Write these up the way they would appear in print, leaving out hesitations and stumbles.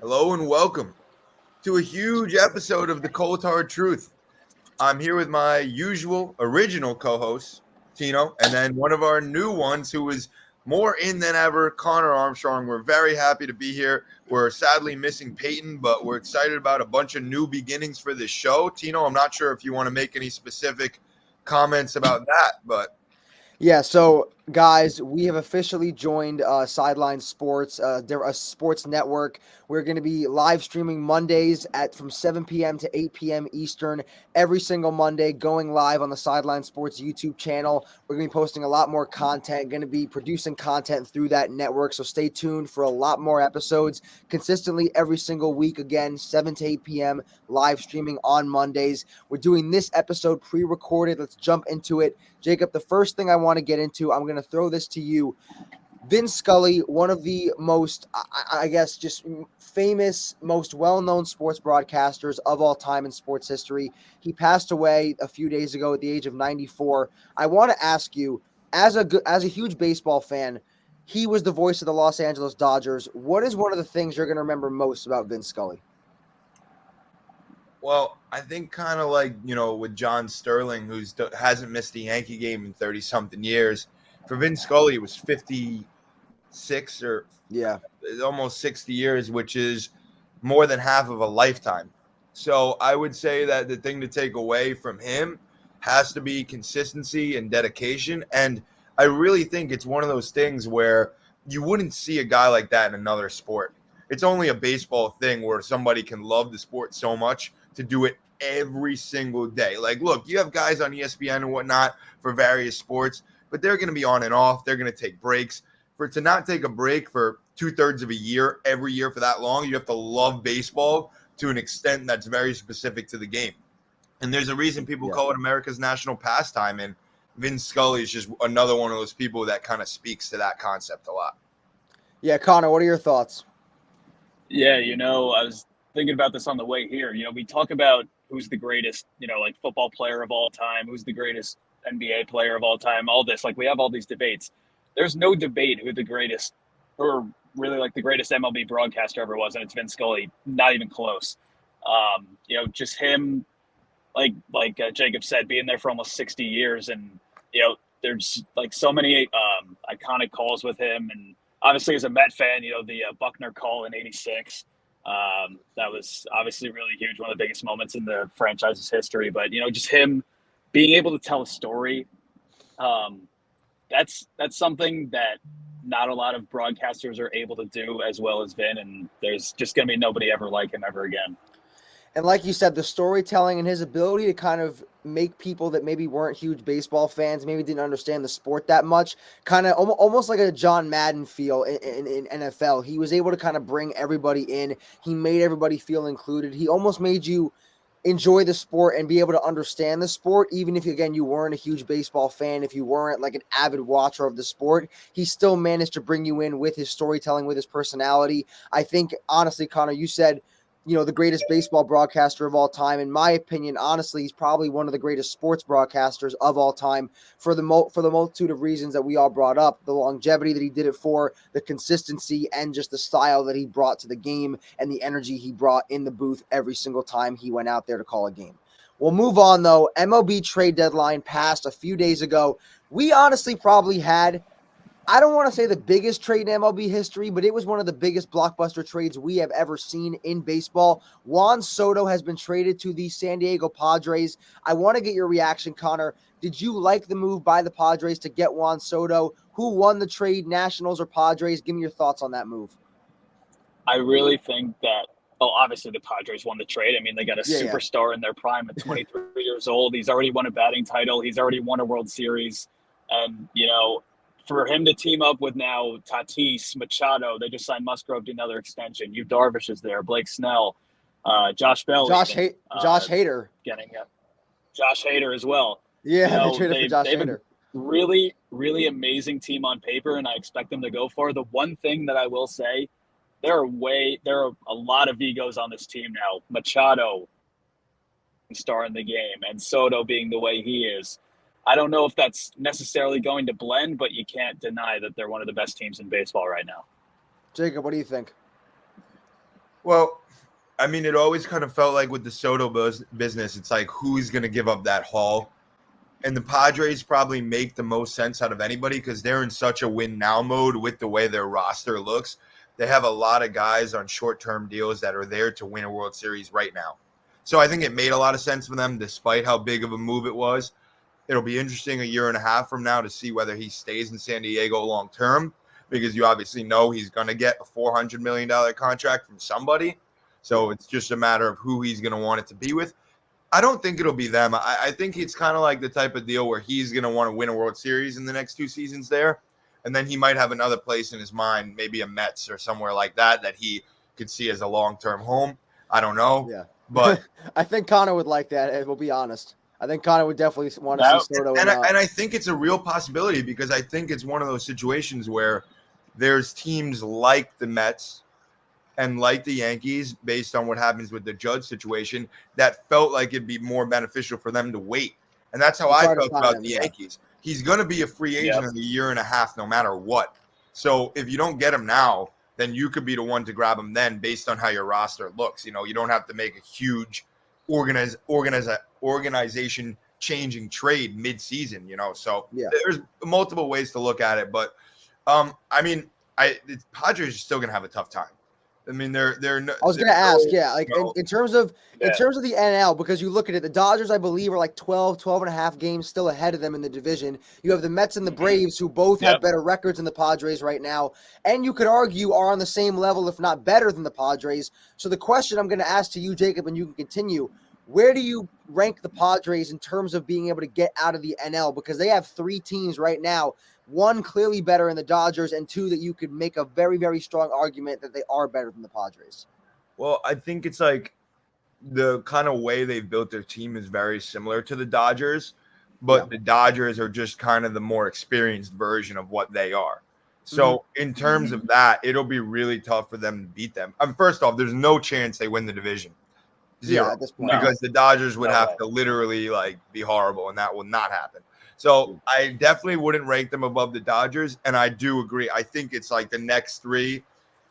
Hello and welcome to a huge episode of the Cold Hard Truth. I'm here with my usual original co-host, Tino, and then one of our new ones who is more in than ever, Conor Armstrong. We're very happy to be here. We're sadly missing Peyton, but we're excited about a bunch of new beginnings for this show. Tino, I'm not sure if you want to make any specific comments about that, but Yeah, so guys, we have officially joined Sideline Sports. They're a sports network. We're going to be live streaming Mondays at from 7 p.m. to 8 p.m. Eastern every single Monday, going live on the Sideline Sports YouTube channel. We're going to be posting a lot more content, going to be producing content through that network. So stay tuned for a lot more episodes consistently every single week. Again, 7 to 8 p.m. live streaming on Mondays. We're doing this episode pre-recorded. Let's jump into it. Jacob, the first thing I want to get into, I'm going to throw this to you. Vin Scully, one of the most, I guess, just famous, most well-known sports broadcasters of all time in sports history. He passed away a few days ago at the age of 94. I want to ask you, as a huge baseball fan, he was the voice of the Los Angeles Dodgers. What is one of the things you're going to remember most about Vin Scully? well, I think kind of like, with John Sterling, who hasn't missed a Yankee game in 30 something years. For Vin Scully, it was 56 or Yeah. almost 60 years, which is more than half of a lifetime. So I would say that the thing to take away from him has to be consistency and dedication. And I really think it's one of those things where you wouldn't see a guy like that in another sport. It's only a baseball thing where somebody can love the sport so much to do it every single day. Like, look, you have guys on ESPN and whatnot for various sports, but they're going to be on and off. They're going to take breaks. For to not take a break for 2/3 of a year, every year for that long, you have to love baseball to an extent that's very specific to the game. And there's a reason people call it America's national pastime. And Vin Scully is just another one of those people that kind of speaks to that concept a lot. Yeah, Connor, what are your thoughts? Yeah, I was thinking about this on the way here. We talk about who's the greatest, like football player of all time, who's the greatest NBA player of all time, all this. Like we have all these debates. There's no debate who the greatest or really like the greatest MLB broadcaster ever was, and it's Vin Scully. Not even close. Just him, like Jacob said, being there for almost 60 years, and there's like so many iconic calls with him, and obviously as a Met fan, the Buckner call in '86. That was obviously really huge, one of the biggest moments in the franchise's history. But just him being able to tell a story, that's something that not a lot of broadcasters are able to do as well as Vin, and there's just going to be nobody ever like him ever again. And like you said, the storytelling and his ability to kind of make people that maybe weren't huge baseball fans, maybe didn't understand the sport that much, kind of almost like a John Madden feel in NFL. He was able to kind of bring everybody in. He made everybody feel included. He almost made you enjoy the sport and be able to understand the sport, even if, again, you weren't a huge baseball fan, if you weren't like an avid watcher of the sport. He still managed to bring you in with his storytelling, with his personality. I think, honestly, Connor, you said the greatest baseball broadcaster of all time. In my opinion, honestly, he's probably one of the greatest sports broadcasters of all time for the multitude of reasons that we all brought up: the longevity that he did it for, the consistency, and just the style that he brought to the game and the energy he brought in the booth every single time he went out there to call a game. We'll move on, though. MLB trade deadline passed a few days ago. We honestly probably had, I don't want to say the biggest trade in MLB history, but it was one of the biggest blockbuster trades we have ever seen in baseball. Juan Soto has been traded to the San Diego Padres. I want to get your reaction, Connor. Did you like the move by the Padres to get Juan Soto? Who won the trade, Nationals or Padres? Give me your thoughts on that move. I really think that, obviously the Padres won the trade. I mean, they got a superstar in their prime at 23 years old. He's already won a batting title. He's already won a World Series. And, for him to team up with now Tatis, Machado, they just signed Musgrove to another extension. Yu Darvish is there, Blake Snell, Josh Bell, Josh Hader, getting Josh Hader as well. Yeah, they traded for Josh Hader. A really, really amazing team on paper, and I expect them to go far. The one thing that I will say, there are a lot of egos on this team now. Machado, star in the game, and Soto being the way he is. I don't know if that's necessarily going to blend, but you can't deny that they're one of the best teams in baseball right now. Jacob, what do you think? Well, I mean, it always kind of felt like with the Soto business, it's like who's going to give up that haul? And the Padres probably make the most sense out of anybody because they're in such a win now mode with the way their roster looks. They have a lot of guys on short-term deals that are there to win a World Series right now. So I think it made a lot of sense for them despite how big of a move it was. It'll be interesting a year and a half from now to see whether he stays in San Diego long term because you obviously know he's going to get a $400 million contract from somebody. So it's just a matter of who he's going to want it to be with. I don't think it'll be them. I think it's kind of like the type of deal where he's going to want to win a World Series in the next 2 seasons there. And then he might have another place in his mind, maybe a Mets or somewhere like that he could see as a long-term home. I don't know. Yeah. But I think Conor would like that, we'll be honest. I think Conor would definitely want to see Soto. And I think it's a real possibility because I think it's one of those situations where there's teams like the Mets and like the Yankees, based on what happens with the Judge situation, that felt like it'd be more beneficial for them to wait. And that's how I felt about the Yankees. He's going to be a free agent in a year and a half no matter what. So if you don't get him now, then you could be the one to grab him then based on how your roster looks. You know, you don't have to make a huge organization changing trade mid-season, you know. So there's multiple ways to look at it. But, I mean, the Padres are still going to have a tough time. I mean, they're. I was going to ask, in terms of the NL, because you look at it, the Dodgers, I believe, are like 12 and a half games still ahead of them in the division. You have the Mets and the Braves, who both have better records than the Padres right now, and you could argue are on the same level, if not better, than the Padres. So the question I'm going to ask to you, Jacob, and you can continue: where do you rank the Padres in terms of being able to get out of the NL? Because they have 3 teams right now. 1 clearly better in the Dodgers, and 2 that you could make a very, very strong argument that they are better than the Padres. Well, I think it's like the kind of way they've built their team is very similar to the Dodgers, but the Dodgers are just kind of the more experienced version of what they are. So in terms of that, it'll be really tough for them to beat them. First off, there's no chance they win the division. 0. At this point. Because the Dodgers would have to literally be horrible, and that will not happen. So I definitely wouldn't rank them above the Dodgers, and I do agree. I think it's like the next 3,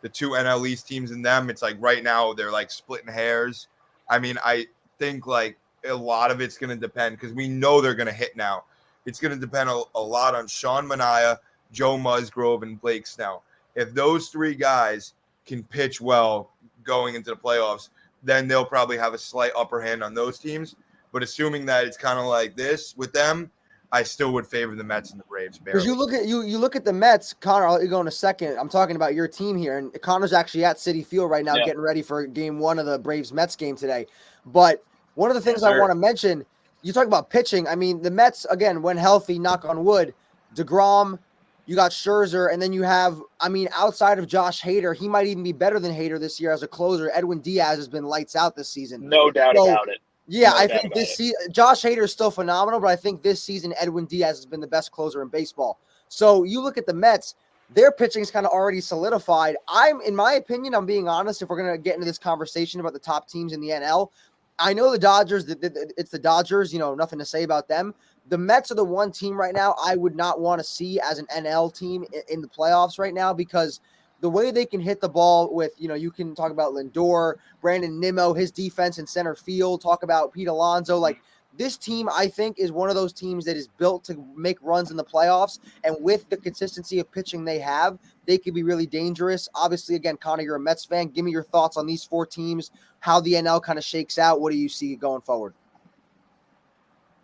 the 2 NL East teams in them, it's like right now they're like splitting hairs. I mean, I think like a lot of it's going to depend because we know they're going to hit now. It's going to depend a lot on Sean Manaea, Joe Musgrove, and Blake Snell. If those 3 guys can pitch well going into the playoffs, then they'll probably have a slight upper hand on those teams. But assuming that it's kind of like this with them, I still would favor the Mets and the Braves. Because you look at the Mets, Conor. I'll let you go in a second. I'm talking about your team here, and Conor's actually at Citi Field right now, getting ready for Game 1 of the Braves Mets game today. But one of the things I want to mention, you talk about pitching. I mean, the Mets again, when healthy, knock on wood, DeGrom, you got Scherzer, and then you have, I mean, outside of Josh Hader, he might even be better than Hader this year as a closer. Edwin Diaz has been lights out this season. No doubt about it. Yeah, I think this season, Josh Hader is still phenomenal, but I think this season Edwin Diaz has been the best closer in baseball. So you look at the Mets, their pitching is kind of already solidified. In my opinion, I'm being honest, if we're going to get into this conversation about the top teams in the NL, I know the Dodgers, it's the Dodgers, nothing to say about them. The Mets are the one team right now I would not want to see as an NL team in the playoffs right now because the way they can hit the ball with, you can talk about Lindor, Brandon Nimmo, his defense in center field, talk about Pete Alonso. Like, this team, I think, is one of those teams that is built to make runs in the playoffs. And with the consistency of pitching they have, they could be really dangerous. Obviously, again, Conor, you're a Mets fan. Give me your thoughts on these 4 teams, how the NL kind of shakes out. What do you see going forward?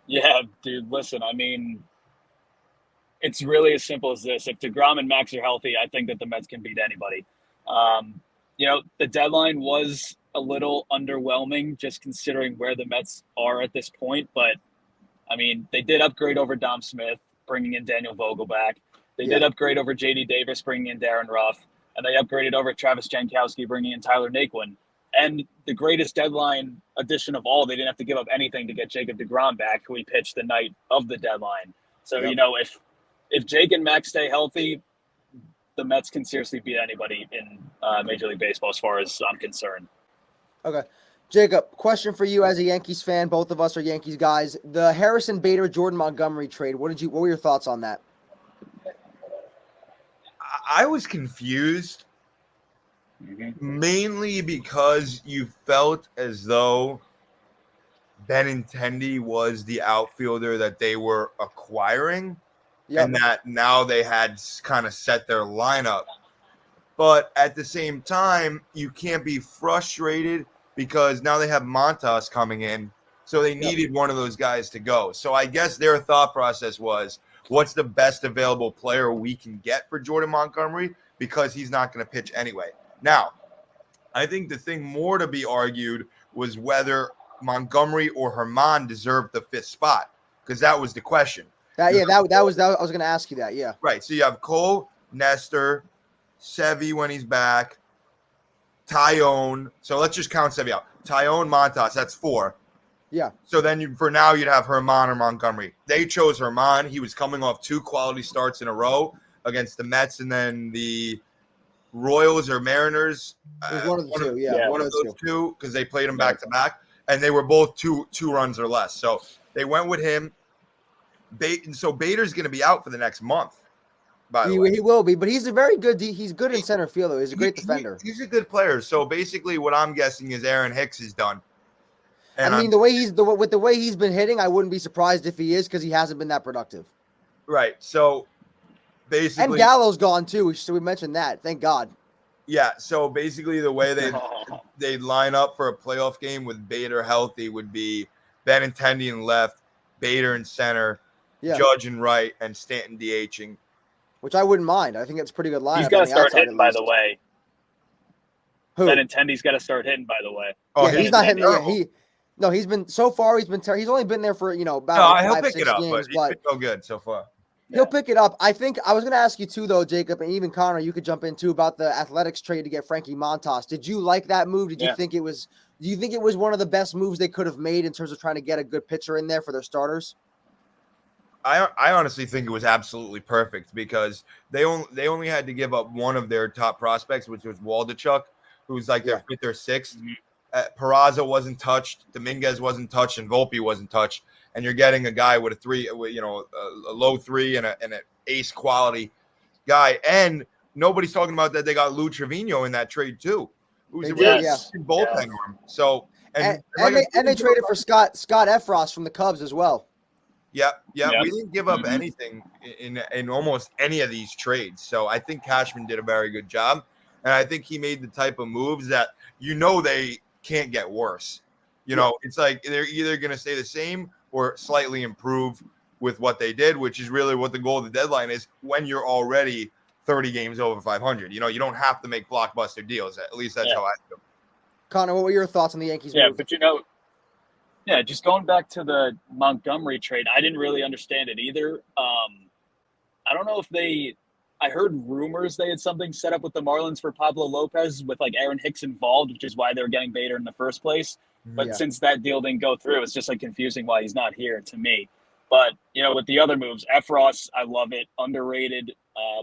Yeah, dude, listen, I mean, it's really as simple as this. If DeGrom and Max are healthy, I think that the Mets can beat anybody. The deadline was a little underwhelming just considering where the Mets are at this point. But, I mean, they did upgrade over Dom Smith, bringing in Daniel Vogelback. They did upgrade over J.D. Davis, bringing in Darren Ruff. And they upgraded over Travis Jankowski, bringing in Tyler Naquin. And the greatest deadline addition of all, they didn't have to give up anything to get Jacob deGrom back, who he pitched the night of the deadline. So, if Jake and Max stay healthy, the Mets can seriously beat anybody in Major League Baseball as far as I'm concerned. Okay. Jacob, question for you as a Yankees fan. Both of us are Yankees guys. The Harrison Bader, Jordan Montgomery trade, what were your thoughts on that? I was confused mainly because you felt as though Benintendi was the outfielder that they were acquiring, and that now they had kind of set their lineup. But at the same time, you can't be frustrated because now they have Montas coming in. So they needed one of those guys to go. So I guess their thought process was, what's the best available player we can get for Jordan Montgomery? Because he's not going to pitch anyway. Now, I think the thing more to be argued was whether Montgomery or Herman deserved the 5th spot, because that was the question. That was I was going to ask you that. Yeah. Right. So you have Cole, Nestor, Sevy when he's back, Tyone. So let's just count Sevy out. Tyone, Montas, that's 4. Yeah. So then for now you'd have Herman or Montgomery. They chose Herman. He was coming off 2 quality starts in a row against the Mets and then the Royals or Mariners. It was one of the two. Yeah. One of those two, because they played him back to back, and they were both two runs or less. So they went with him. So Bader's going to be out for the next month. By the way, he will be, but he's a very good. He's good in center field, though. He's a great defender. He's a good player. So basically, what I'm guessing is Aaron Hicks is done. And I mean, with the way he's been hitting, I wouldn't be surprised if he is, because he hasn't been that productive. Right. So basically, and Gallo's gone too. So we mentioned that. Thank God. Yeah. So basically, the way they line up for a playoff game with Bader healthy would be Benintendi in left, Bader in center, Judge in right, and Stanton DHing. Which I wouldn't mind. I think it's a pretty good lineup. He's got to start hitting, by the way. Who? Benintendi's got to start hitting, by the way. Oh, yeah, he's not hitting. Yeah, he's been so far. He's only been there for about he'll 5, pick 6 it up, games, but he's been so good so far. He'll pick it up. I think I was going to ask you too, though, Jacob, and even Conor. You could jump in too about the Athletics trade to get Frankie Montas. Did you like that move? Did you think it was? Do you think it was one of the best moves they could have made in terms of trying to get a good pitcher in there for their starters? I honestly think it was absolutely perfect, because they only had to give up one of their top prospects, which was Waldachuk, who's like their 5th or 6th. Peraza wasn't touched, Dominguez wasn't touched, and Volpe wasn't touched. And you're getting a guy with a low 3 and an ace quality guy. And nobody's talking about that they got Lou Trevino in that trade too, who's a really good bullpen arm. So and they traded for Scott Efros from the Cubs as well. Yeah. We didn't give up anything in almost any of these trades. So I think Cashman did a very good job. And I think he made the type of moves that they can't get worse. It's like they're either going to stay the same or slightly improve with what they did, which is really what the goal of the deadline is when you're already 30 games over 500. You don't have to make blockbuster deals. At least that's how I feel. Conor, what were your thoughts on the Yankees move? But just going back to the Montgomery trade, I didn't really understand it either. I don't know if I heard rumors they had something set up with the Marlins for Pablo Lopez with like Aaron Hicks involved, which is why they were getting Bader in the first place. But since that deal didn't go through, it's just like confusing why he's not here to me. But, with the other moves, Efros, I love it. Underrated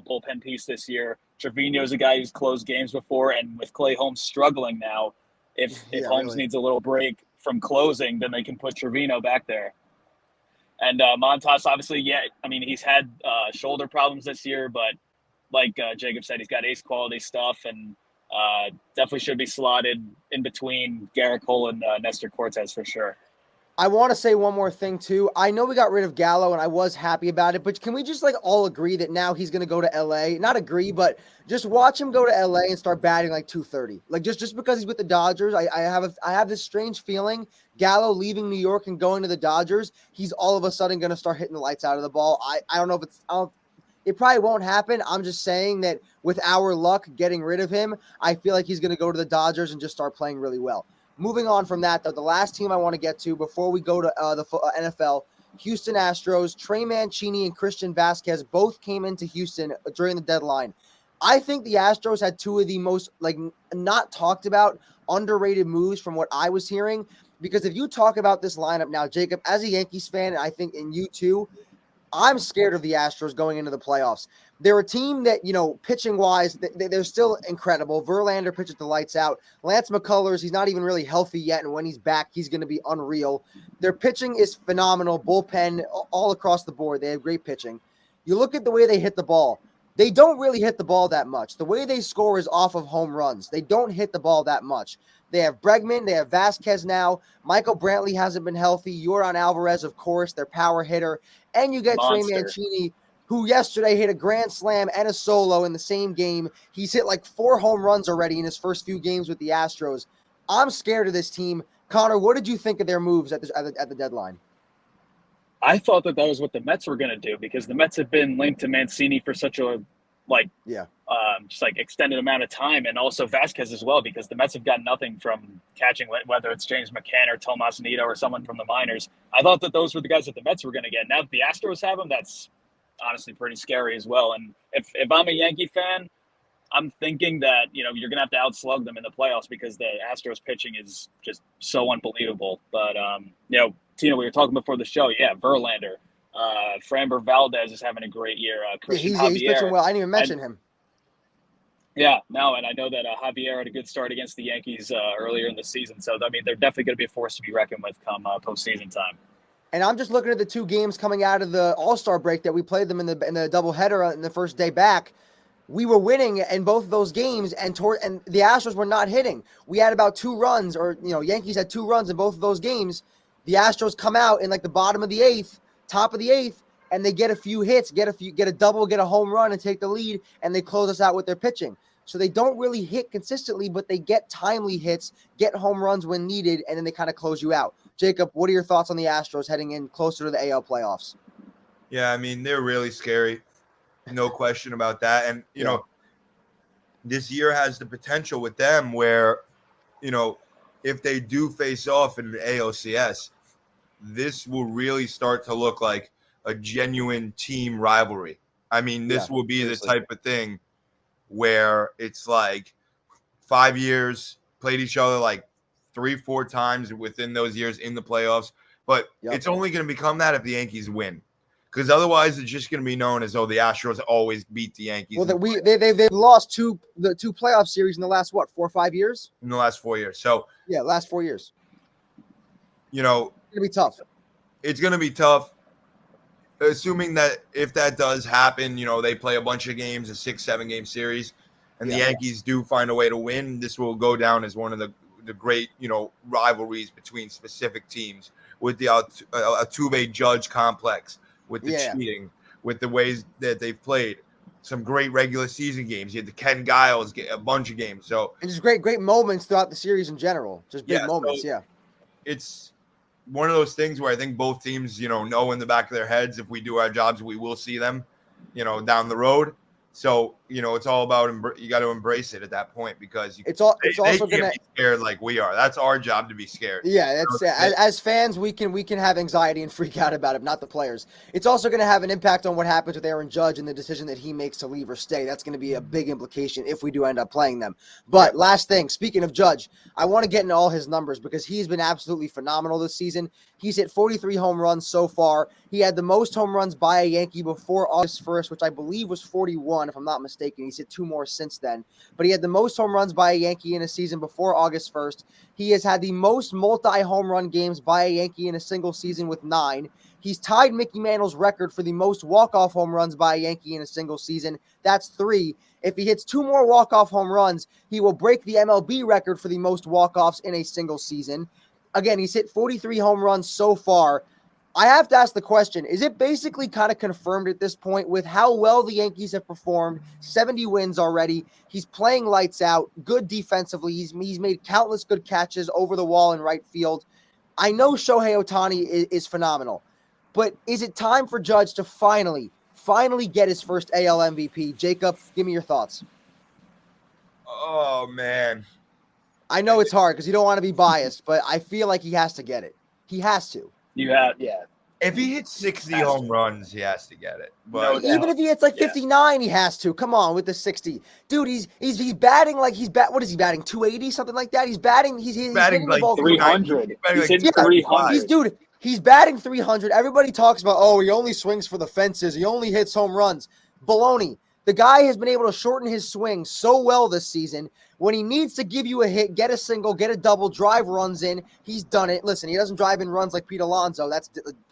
bullpen piece this year. Trevino's a guy who's closed games before, and with Clay Holmes struggling now, if Holmes needs a little break from closing, then they can put Trevino back there. And Montas, obviously, he's had shoulder problems this year, but like Jacob said, he's got ace quality stuff, and definitely should be slotted in between Garrett Cole and Nestor Cortez for sure. I want to say one more thing too. I know we got rid of Gallo, and I was happy about it, but can we just all agree that now he's going to go to LA? Not agree, but just watch him go to LA and start batting like 230. Like just because he's with the Dodgers, I have this strange feeling Gallo leaving New York and going to the Dodgers, he's all of a sudden going to start hitting the lights out of the ball. I don't know if it probably won't happen. I'm just saying that with our luck getting rid of him, I feel like he's going to go to the Dodgers and just start playing really well. Moving on from that, though, the last team I want to get to before we go to the NFL, Houston Astros. Trey Mancini and Christian Vasquez both came into Houston during the deadline. I think the Astros had two of the most not talked about, underrated moves from what I was hearing. Because if you talk about this lineup now, Jacob, as a Yankees fan, and I think in you too, I'm scared of the Astros going into the playoffs. They're a team that, pitching-wise, they're still incredible. Verlander pitches the lights out. Lance McCullers, he's not even really healthy yet, and when he's back, he's going to be unreal. Their pitching is phenomenal. Bullpen, all across the board, they have great pitching. You look at the way they hit the ball. they don't really hit the ball that much. The way they score is off of home runs. They don't hit the ball that much. They have Bregman. They have Vasquez now. Michael Brantley hasn't been healthy. Yordan Alvarez, of course, their power hitter. And you get Trey Mancini, who yesterday hit a grand slam and a solo in the same game. He's hit like 4 home runs already in his first few games with the Astros. I'm scared of this team. Conor, what did you think of their moves at the deadline? I thought that was what the Mets were going to do, because the Mets have been linked to Mancini for such a just like extended amount of time, and also Vasquez as well, because the Mets have got nothing from catching, whether it's James McCann or Tomas Nido or someone from the minors. I thought that those were the guys that the Mets were going to get. Now that the Astros have them, that's honestly pretty scary as well. And if I'm a Yankee fan, I'm thinking that, you're going to have to outslug them in the playoffs, because the Astros pitching is just so unbelievable. But, Tino, we were talking before the show. Yeah, Verlander. Framber Valdez is having a great year. Christian Javier. He's pitching well. I didn't even mention him. Yeah, no, and I know that Javier had a good start against the Yankees earlier in the season. So, I mean, they're definitely going to be a force to be reckoned with come postseason time. And I'm just looking at the 2 games coming out of the All-Star break that we played them in the doubleheader in the first day back. We were winning in both of those games, and the Astros were not hitting. We had about 2 runs, or Yankees had 2 runs in both of those games. The Astros come out in like the bottom of the 8th, top of the 8th, and they get a few hits, get a double, get a home run, and take the lead, and they close us out with their pitching. So they don't really hit consistently, but they get timely hits, get home runs when needed, and then they kind of close you out. Jacob, what are your thoughts on the Astros heading in closer to the AL playoffs? Yeah, I mean, they're really scary. No question about that. And, this year has the potential with them where, if they do face off in the ALCS, this will really start to look like a genuine team rivalry. I mean, this will be the type of thing where it's like 5 years, played each other like 3-4 times within those years in the playoffs. But it's only going to become that if the Yankees win. Because otherwise, it's just going to be known as, the Astros always beat the Yankees. Well, they've lost the 2 playoff series in the last, 4 or 5 years? In the last 4 years. So last 4 years. It's going to be tough. It's going to be tough. Assuming that if that does happen, they play a bunch of games, a 6-7 game series, and the Yankees do find a way to win, this will go down as one of the great, rivalries between specific teams, with the Altuve Judge complex, with the cheating, with the ways that they've played. Some great regular season games. You had the Ken Giles get a bunch of games. So and just great moments throughout the series in general. Just big moments. So it's one of those things where I think both teams, know in the back of their heads, if we do our jobs, we will see them, down the road. So, it's all about you got to embrace it at that point, because they also can't be scared like we are. That's our job to be scared. Yeah, as fans, we can have anxiety and freak out about it, not the players. It's also going to have an impact on what happens with Aaron Judge and the decision that he makes to leave or stay. That's going to be a big implication if we do end up playing them. But last thing, speaking of Judge, I want to get into all his numbers, because he's been absolutely phenomenal this season. He's hit 43 home runs so far. He had the most home runs by a Yankee before August 1st, which I believe was 41, if I'm not mistaken. He's hit 2 more since then. But he had the most home runs by a Yankee in a season before August 1st. He has had the most multi-home run games by a Yankee in a single season with 9. He's tied Mickey Mantle's record for the most walk-off home runs by a Yankee in a single season. That's 3. If he hits 2 more walk-off home runs, he will break the MLB record for the most walk-offs in a single season. Again, he's hit 43 home runs so far. I have to ask the question, is it basically kind of confirmed at this point with how well the Yankees have performed? 70 wins already. He's playing lights out, good defensively. He's made countless good catches over the wall in right field. I know Shohei Ohtani is phenomenal, but is it time for Judge to finally get his first AL MVP? Jacob, give me your thoughts. Oh, man. I know it's hard because you don't want to be biased, but I feel like he has to get it. He has to. If he hits 60 home runs, he has to get it. But even if he hits like 59, he has to. Come on with the 60. Dude, he's batting like what is he batting? 280, something like that? He's batting like 300. He's hitting 300. He's batting 300. Everybody talks about, he only swings for the fences. He only hits home runs. Baloney. The guy has been able to shorten his swing so well this season. When he needs to give you a hit, get a single, get a double, drive runs in, he's done it. Listen, he doesn't drive in runs like Pete Alonso.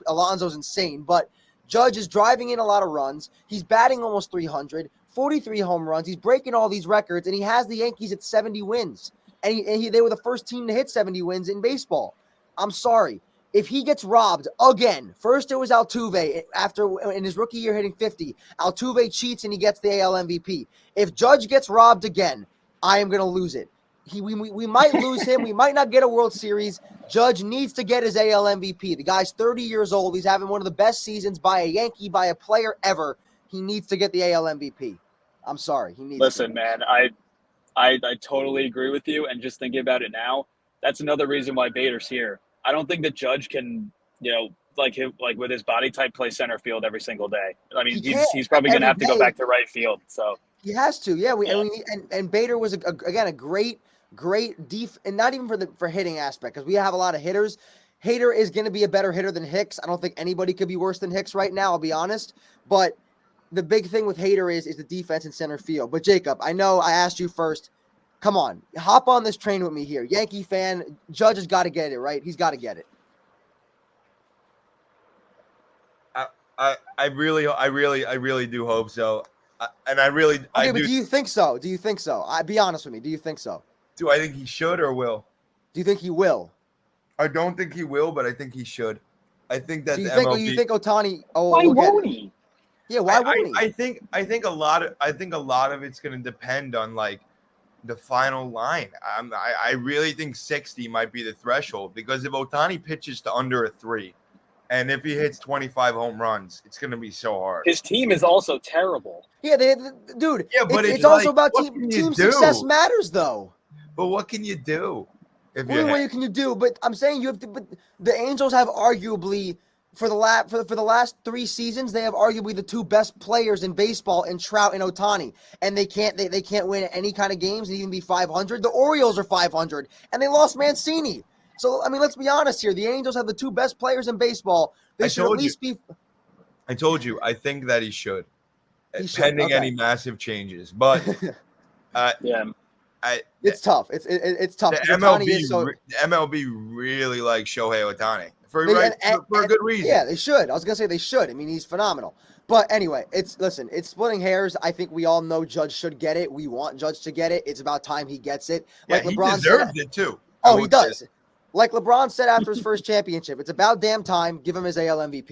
Alonso's insane. But Judge is driving in a lot of runs. He's batting almost 300, 43 home runs. He's breaking all these records, and he has the Yankees at 70 wins. And they were the first team to hit 70 wins in baseball. I'm sorry. If he gets robbed again, first it was Altuve after in his rookie year hitting 50. Altuve cheats and he gets the AL MVP. If Judge gets robbed again, I am going to lose it. We might lose him. We might not get a World Series. Judge needs to get his AL MVP. The guy's 30 years old. He's having one of the best seasons by a Yankee, by a player ever. He needs to get the AL MVP. I'm sorry. He needs Listen, man, I totally agree with you. And just thinking about it now, that's another reason why Bader's here. I don't think the Judge can, like with his body type, play center field every single day. I mean, he's probably going to have to go back to right field. So he has to, yeah. And Bader was a great and not even for hitting aspect, because we have a lot of hitters. Hader is going to be a better hitter than Hicks. I don't think anybody could be worse than Hicks right now. I'll be honest, but the big thing with Hader is the defense in center field. But Jacob, I know I asked you first. Come on, hop on this train with me here. Yankee fan, Judge has got to get it, right? He's got to get it. I really do hope so. But do you think so? Do you think so? Be honest with me. Do you think so? Do I think he should or will? Do you think he will? I don't think he will, but I think he should. I think that you think Ohtani? Oh, why won't he? Yeah, why won't he? I think a lot of it's going to depend on like the final line. I really think 60 might be the threshold, because if Ohtani pitches to under a 3, and if he hits 25 home runs, it's going to be so hard. His team is also terrible. Yeah, dude. Yeah, but it's also about team success matters, though. But what can you do? What can you do? But I'm saying you have to. But the Angels have arguably for the last 3 seasons, they have arguably the 2 best players in baseball in Trout and Ohtani, and they can't win any kind of games and even be 500. The Orioles are 500, and they lost Mancini. So I mean, let's be honest here. The Angels have the 2 best players in baseball. They should at least be. I told you. I think that he should, pending any massive changes. But yeah. It's tough. It's tough. The MLB really likes Shohei Ohtani for a good reason. Yeah, they should. I was gonna say they should. I mean, he's phenomenal. But anyway, it's splitting hairs. I think we all know Judge should get it. We want Judge to get it. It's about time he gets it. Like LeBron he deserved it too. Oh, he does. Like LeBron said after his first championship, it's about damn time. Give him his AL MVP.